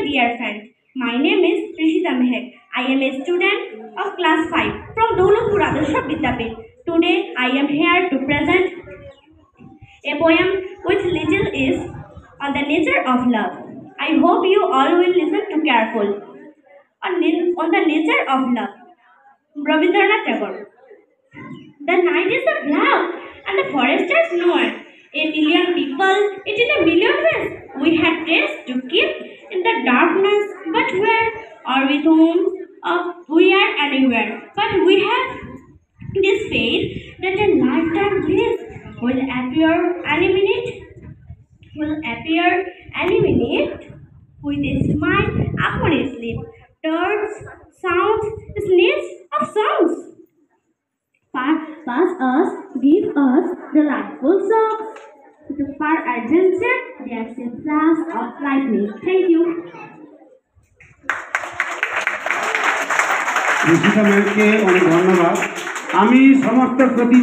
dear friend. My name is Rishita Mehek. I am a student of class 5 from Dowlatpur Adarsha Vidyapit. Today I am here to present a poem which title is On the Nature of Love. I hope you all will listen to careful. On the nature of love. Rabindranath Tagore. The night is black and the forest is nowhere. A million people, it is a million ways we had days to keep in the darkness, but where are we whom? We are anywhere, but we have this faith that a lifetime bliss will appear any minute, with a smile upon its lips, birds, sounds, sneeze of songs. Pass us, give us delightful songs. The far adventure, there's a flash of lightning. Thank you. Rishita ম্যামকে অনেক ধন্যবাদ। আমি সমস্ত প্রতি